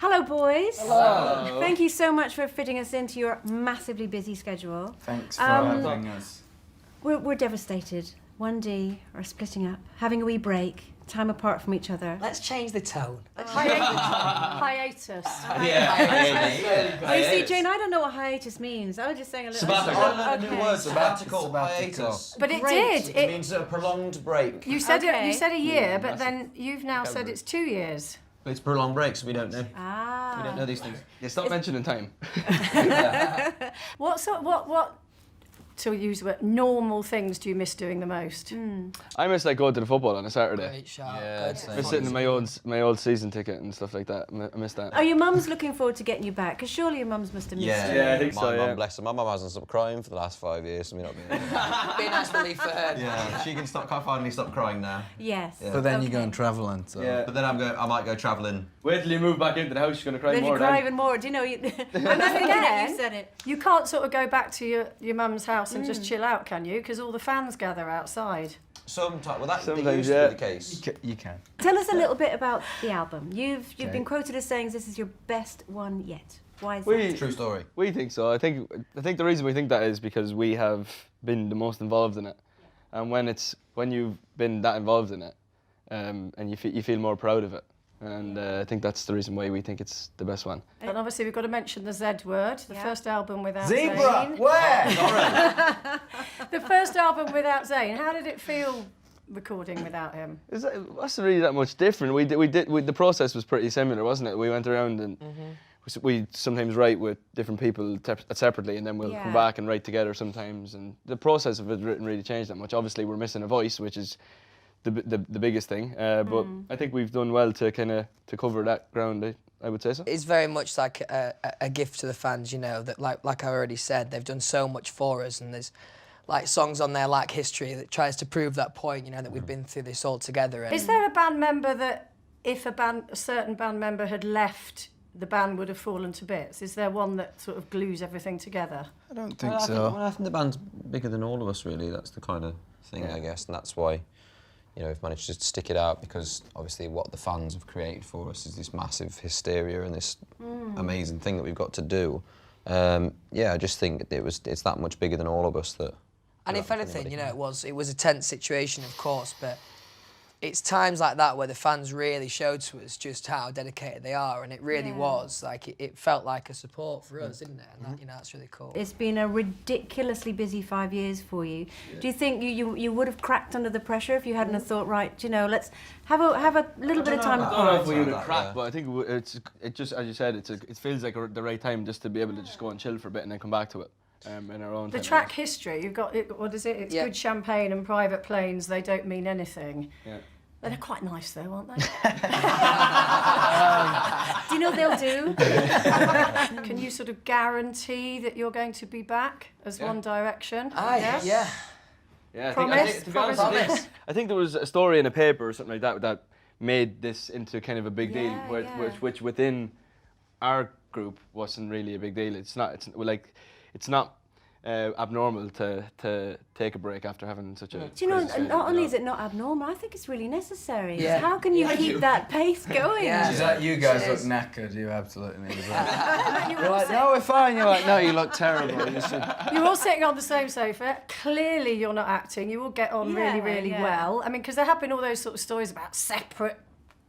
Hello, boys. Hello. Thank you so much for fitting us into your massively busy schedule. Thanks for having us. We're devastated. 1D are splitting up, having a wee break, time apart from each other. Let's change the tone. Hiatus. Oh, you see, Jane, I don't know what hiatus means. I was just saying a little... Sabbatical. I learned a new word, Sabbatical. hiatus. But it Great. did. It means a prolonged break. You said Okay. you said a year, but then you've now said it's 2 years. It's prolonged breaks, we don't know. Ah. We don't know these things. Yeah, stop mentioning time. What to use the word, normal things do you miss doing the most? I miss like going to the football on a Saturday. Great shout. Yeah, Good. same. Miss sitting in my old season ticket and stuff like that. I miss that. Are your mums looking forward to getting you back? Because surely your mums must have missed you. Yeah, I think my so, mum, yeah. bless her. My mum hasn't stopped crying for the last 5 years, so me not being Be a nice relief for her. Yeah, she can finally stop crying now. Yes. Yeah. But then you Okay. go and travel and so. Yeah. But then I might go travelling. Wait till you move back into the house, you're going to cry Then you more cry then. even more. Do you know? I'm not thinking again, you said it. You can't sort of go back to your mum's house and just chill out, can you? Because all the fans gather outside. Sometimes, well, that Sometimes, used to be the case. You can. Tell us a little bit about the album. You've Okay. been quoted as saying this is your best one yet. Why is We- that? True story. We think so. I think the reason we think that is because we have been the most involved in it, and when you've been that involved in it, and you feel more proud of it, and I think that's the reason why we think it's the best one. And obviously we've got to mention the Z word, the Yeah. first album without Zebra! Zayn. Where? The first album without Zayn. How did it feel recording without him? It wasn't really that much different. The process was pretty similar, wasn't it? We went around and we sometimes write with different people separately, and then we'll Yeah. come back and write together sometimes. And the process of it didn't really change that much. Obviously, we're missing a voice, which is the biggest thing. But I think we've done well to to cover that ground. I would say so. It's very much like a gift to the fans, you know, that like I already said, they've done so much for us, and there's like songs on there like History that tries to prove that point, you know, that we've been through this all together. And Is there a band member that if a certain band member had left, the band would have fallen to bits? Is there one that sort of glues everything together? I don't think I so. think the band's bigger than all of us, really. That's the kind of thing, I guess, and that's why, you know, we've managed to stick it out, because obviously what the fans have created for us is this massive hysteria and this amazing thing that we've got to do. Yeah, I just think it's that much bigger than all of us that. And if anything, you know, it was a tense situation, of course, but it's times like that where the fans really showed to us just how dedicated they are, and it really was like it felt like a support for us, didn't it? And that, you know, that's really cool. It's been a ridiculously busy 5 years for you. Do you think you would have cracked under the pressure if you hadn't have thought, right, you know, let's have a little bit of time I don't know if apart? we would have that, cracked, yeah. but I think it just, as you said, it feels like the right time just to be able to just go and chill for a bit and then come back to it in our own The time. track History, you've got, what is it? It's Yeah. good champagne and private planes, they don't mean anything. Yeah. They're quite nice though, aren't they? Do you know what they'll do? Can you sort of guarantee that you're going to be back as One Direction? Yeah. Yeah, I Promise? think, to be honest, Promise? I think there was a story in a paper or something like that that made this into kind of a big deal, Yeah, yeah. which within our group wasn't really a big deal. It's not abnormal to take a break after having such a. Do you know, crazy schedule, not only you is it not abnormal, I think it's really necessary. Yeah. How can you keep that pace going? Yeah. You guys look Cheers. knackered. You absolutely need a break. You're like, no, we're fine. You're like, no, you look terrible. You should. You're all sitting on the same sofa. Clearly you're not acting. You all get on really, Yeah, really yeah. well. I mean, because there have been all those sort of stories about separate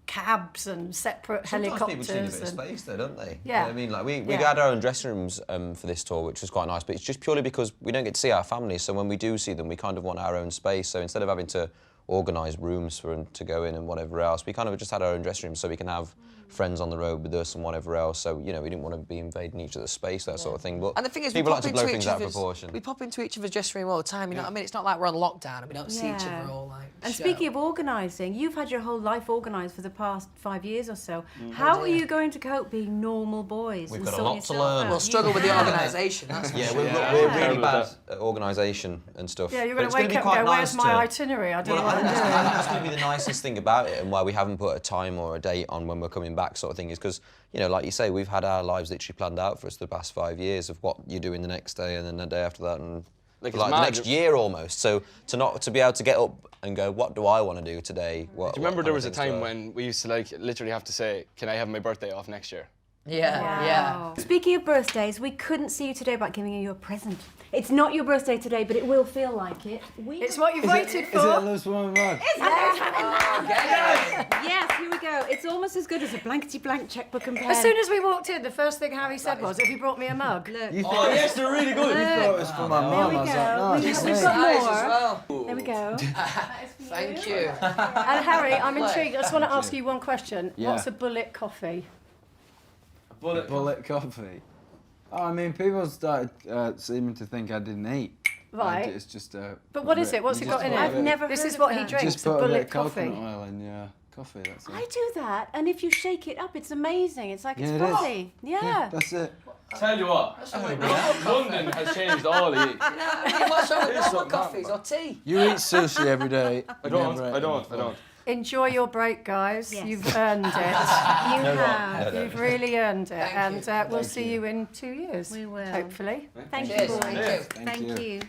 cabs and separate Sometimes people helicopters. just need a bit of and- space, though, don't they? Yeah. You know what I mean, like we Yeah. had our own dressing rooms for this tour, which was quite nice. But it's just purely because we don't get to see our families. So when we do see them, we kind of want our own space. So instead of having to organise rooms for them to go in and whatever else, we kind of just had our own dressing room so we can have friends on the road with us and whatever else. So you know, we didn't want to be invading each other's space, that sort of thing. But And the thing is, people we like pop to blow into things each out of other's. proportion. We pop into each other's dressing room all the time. You know what I mean? It's not like we're on lockdown and we don't see each Yeah. other all like. And show. speaking of organising, you've had your whole life organised for the past 5 years or so. How are you going to cope being normal boys? We've and got a sorting lot to yourself learn. out? We'll struggle with the Yeah. organisation. That's for Yeah, sure. we're Terrible really bad at at organisation and stuff. Yeah, you're But going it's to wake be up and quite go, where's nice my to- itinerary? I don't know Well, what I think I'm that's, I think doing. that's going to be the nicest thing about it, and why we haven't put a time or a date on when we're coming back, sort of thing, is because, you know, like you say, we've had our lives literally planned out for us the past 5 years of what you're doing the next day and then the day after that, and Like, for, it's the mad. next year almost. So to be able to get up and go, what do I want to do today? Do you remember there was a time when we used to like literally have to say, "Can I have my birthday off next year?" Yeah. Speaking of birthdays, we couldn't see you today without giving you a present. It's not your birthday today, but it will feel like it. It's what you've waited for. Is it a LooseWomen mug? Yes, here we go. It's almost as good as a blankety-blank checkbook and pen. As soon as we walked in, the first thing Harry said was, "Have you brought me a mug?" Look. Oh, yes, they're really good. You thought it was for my mum. we I was go. like, no, We've it's got me. Nice more. as well. There we go. Thank you. And Harry, I'm intrigued. I just want to ask you one question. Yeah. What's a bullet coffee? Bullet coffee. Oh, I mean, people started seeming to think I didn't eat. Right. It's just a. But what is it? What's it got in it? I've never This heard is of what he that. drinks, Just a put a bit bullet of coffee. coconut oil in your coffee. That's all. I do that, and if you shake it up, it's amazing. It's like Yeah, it's it is. fuzzy. Yeah. That's it. Tell you what, London has changed all the eat. What's wrong with normal coffees or tea? You eat sushi every day. I don't. Enjoy your break, guys. Yes. You've earned it. You have. You've really earned it. Thank And you. we'll see you in 2 years. We will. Hopefully. Thank you, Cheers. boys. Thank you. Thank you.